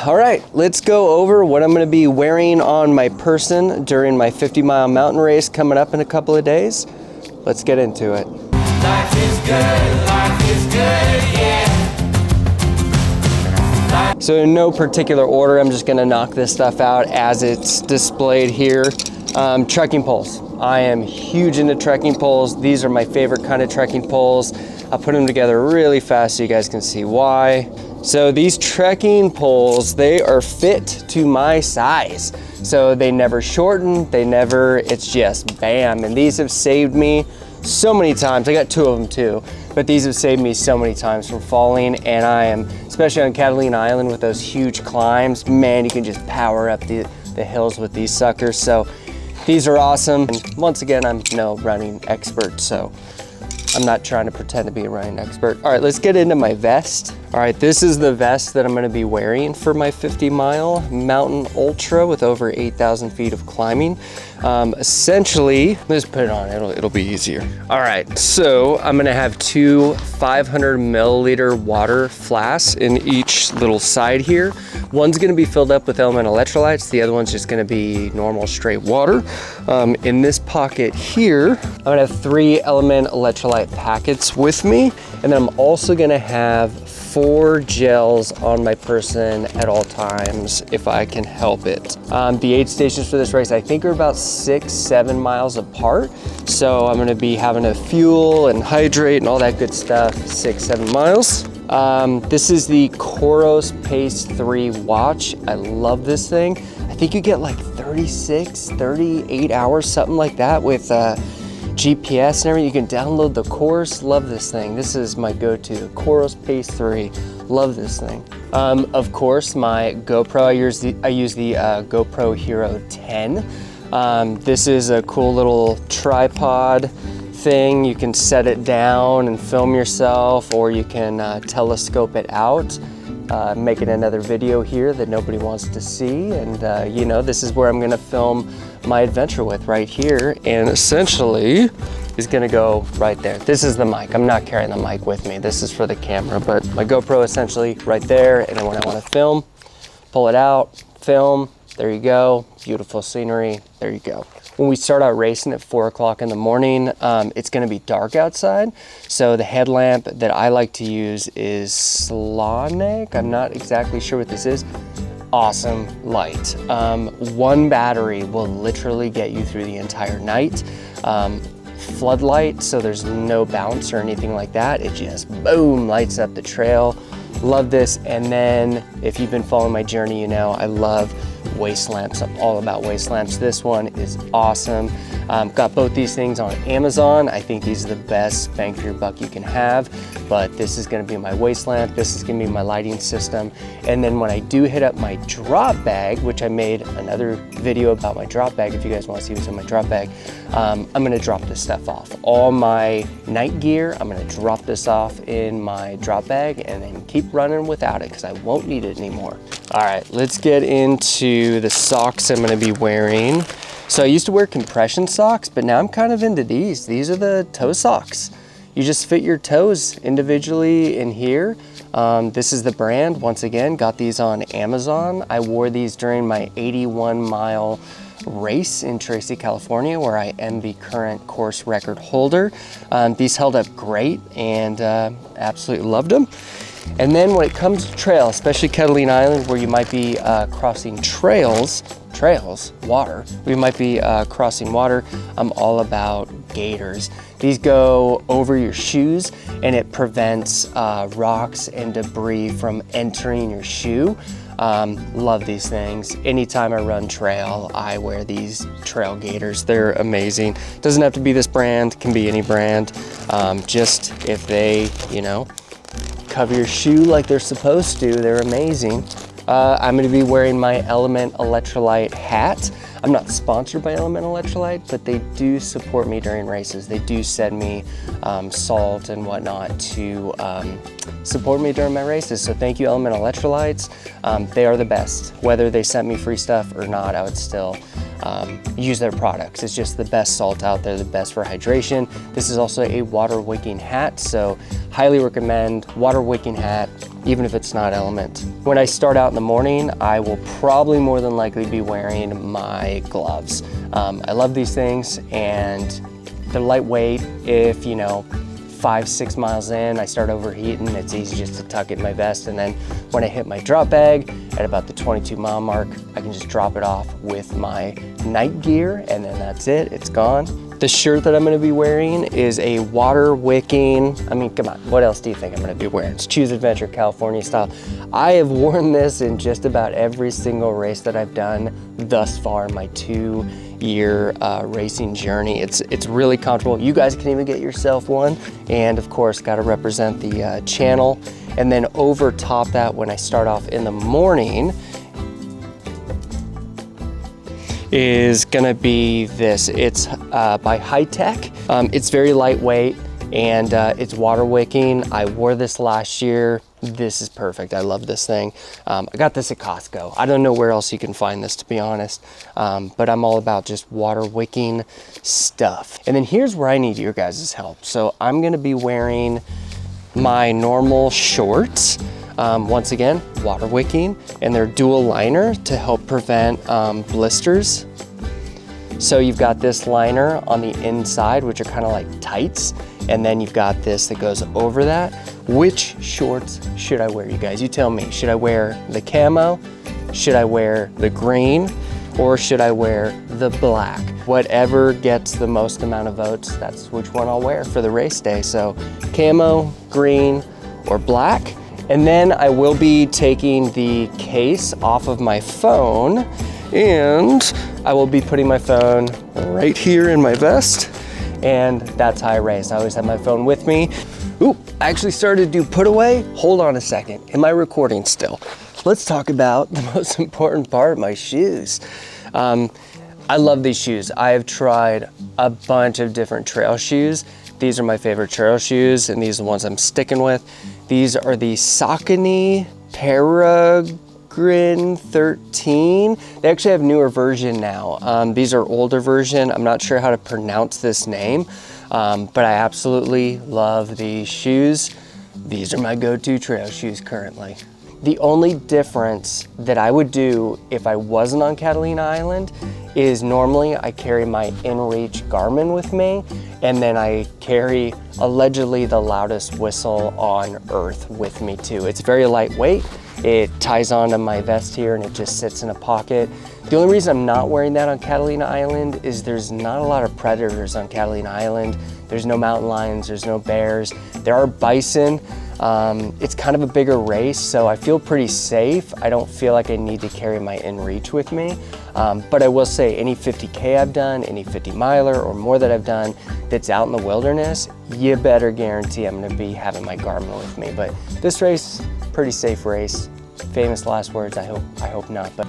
All right, let's go over what I'm gonna be wearing on my person during my 50-mile mountain race coming up in a couple of days. Let's get into it. Life is good, yeah. So in no particular order, I'm just gonna knock this stuff out as it's displayed here. Trekking poles. I am huge into trekking poles. These are my favorite kind of trekking poles. I'll put them together really fast so you guys can see why. So these trekking poles, they are fit to my size. So they never shorten, it's just bam. And these have saved me so many times. I got 2 of them too, but these have saved me so many times from falling. And I am, especially on Catalina Island with those huge climbs, man, you can just power up the hills with these suckers. So these are awesome. And once again, I'm no running expert, so I'm not trying to pretend to be a running expert. All right, let's get into my vest. All right, this is the vest that I'm gonna be wearing for my 50-mile mountain ultra with over 8,000 feet of climbing. Essentially, let's put it on, it'll be easier. All right, so I'm gonna have 2 500 milliliter water flasks in each little side here. One's gonna be filled up with elemental electrolytes, the other one's just gonna be normal straight water. In this pocket here, I'm gonna have 3 element electrolyte packets with me, and then I'm also gonna have 4 gels on my person at all times if I can help it. The aid stations for this race I think are about 6-7 miles apart, so I'm gonna be having to fuel and hydrate and all that good stuff 6-7 miles. This is the Coros Pace 3 watch. I love this thing. I think you get like 38 hours, something like that with GPS and everything. You can download the course. Love this thing. This is my go-to, Coros Pace 3. Love this thing. Of course, my GoPro, I use the GoPro Hero 10. This is a cool little tripod thing. You can set it down and film yourself, or you can telescope it out. Making another video here that nobody wants to see, and you know, this is where I'm gonna film my adventure with right here, and essentially is gonna go right there. This is the mic. I'm not carrying the mic with me. This is for the camera, but my GoPro essentially right there, and then when I wanna film, pull it out, film, there you go. Beautiful scenery, there you go. When we start out racing at 4 o'clock in the morning, it's gonna be dark outside. So the headlamp that I like to use is Slonic. I'm not exactly sure what this is. Awesome light. 1 battery will literally get you through the entire night. Floodlight, so there's no bounce or anything like that. It just boom, lights up the trail. Love this. And then if you've been following my journey, you know I love waist lamps. I'm all about waist lamps. This one is awesome. Got both these things on Amazon. I think these are the best bang for your buck you can have, but this is gonna be my waist lamp. This is gonna be my lighting system. And then when I do hit up my drop bag, which I made another video about my drop bag, if you guys wanna see what's in my drop bag, I'm gonna drop this stuff off. All my night gear, I'm gonna drop this off in my drop bag and then keep running without it because I won't need it anymore. All right, let's get into the socks I'm gonna be wearing. So I used to wear compression socks, but now I'm kind of into these. These are the toe socks. You just fit your toes individually in here. This is the brand, once again, got these on Amazon. I wore these during my 81-mile race in Tracy, California, where I am the current course record holder. These held up great and absolutely loved them. And then when it comes to trail, especially Catalina Island, where you might be crossing water, we might be crossing water, I'm all about gaiters. These go over your shoes and it prevents rocks and debris from entering your shoe. Love these things. Anytime I run trail, I wear these trail gaiters. They're amazing. Doesn't have to be this brand, can be any brand. Just if they, you know, cover your shoe like they're supposed to, they're amazing. I'm gonna be wearing my Element Electrolyte hat. I'm not sponsored by Element Electrolyte, but they do support me during races. They do send me salt and whatnot to support me during my races. So thank you, Element Electrolytes. They are the best. Whether they sent me free stuff or not, I would still use their products. It's just the best salt out there, the best for hydration. This is also a water wicking hat, so highly recommend water wicking hat. even if it's not Element. When I start out in the morning, I will probably more than likely be wearing my gloves. I love these things, and they're lightweight. If, you know, 5-6 miles in, I start overheating, it's easy just to tuck it in my vest, and then when I hit my drop bag at about the 22-mile mark, I can just drop it off with my night gear, and then that's it, it's gone. The shirt that I'm gonna be wearing is a water wicking, I mean, come on, what else do you think I'm gonna be wearing? It's Choose Adventure California style. I have worn this in just about every single race that I've done thus far in my 2-year racing journey. It's really comfortable. You guys can even get yourself one. And of course, gotta represent the channel. And then over top that, when I start off in the morning, is gonna be this. It's by High Tech. It's very lightweight, and it's water wicking. I wore this last year. This is perfect. I love this thing. I got this at Costco. I don't know where else you can find this, to be honest, but I'm all about just water wicking stuff. And then here's where I need your guys' help. So I'm gonna be wearing my normal shorts. Once again, water wicking, and they're dual liner to help prevent blisters. So you've got this liner on the inside, which are kind of like tights, and then you've got this that goes over that. Which shorts should I wear, you guys? You tell me. Should I wear the camo? Should I wear the green? Or should I wear the black? Whatever gets the most amount of votes, that's which one I'll wear for the race day. So camo, green, or black. And then I will be taking the case off of my phone, and I will be putting my phone right here in my vest, and that's how I race. I always have my phone with me. Ooh, I actually started to do put away. Hold on a second, am I recording still? Let's talk about the most important part, my shoes. I love these shoes. I have tried a bunch of different trail shoes. These are my favorite trail shoes, and these are the ones I'm sticking with. These are the Saucony Peregrine 13. They actually have a newer version now. These are older version. I'm not sure how to pronounce this name, but I absolutely love these shoes. These are my go-to trail shoes currently. The only difference that I would do if I wasn't on Catalina Island is normally I carry my InReach Garmin with me, and then I carry allegedly the loudest whistle on earth with me too. It's very lightweight. It ties onto my vest here and it just sits in a pocket. The only reason I'm not wearing that on Catalina Island is there's not a lot of predators on Catalina Island. There's no mountain lions, there's no bears. There are bison. It's kind of a bigger race, so I feel pretty safe. I don't feel like I need to carry my InReach with me. But I will say any 50K I've done, any 50 miler or more that I've done that's out in the wilderness, you better guarantee I'm gonna be having my Garmin with me. But this race, pretty safe race. Famous last words, I hope not. But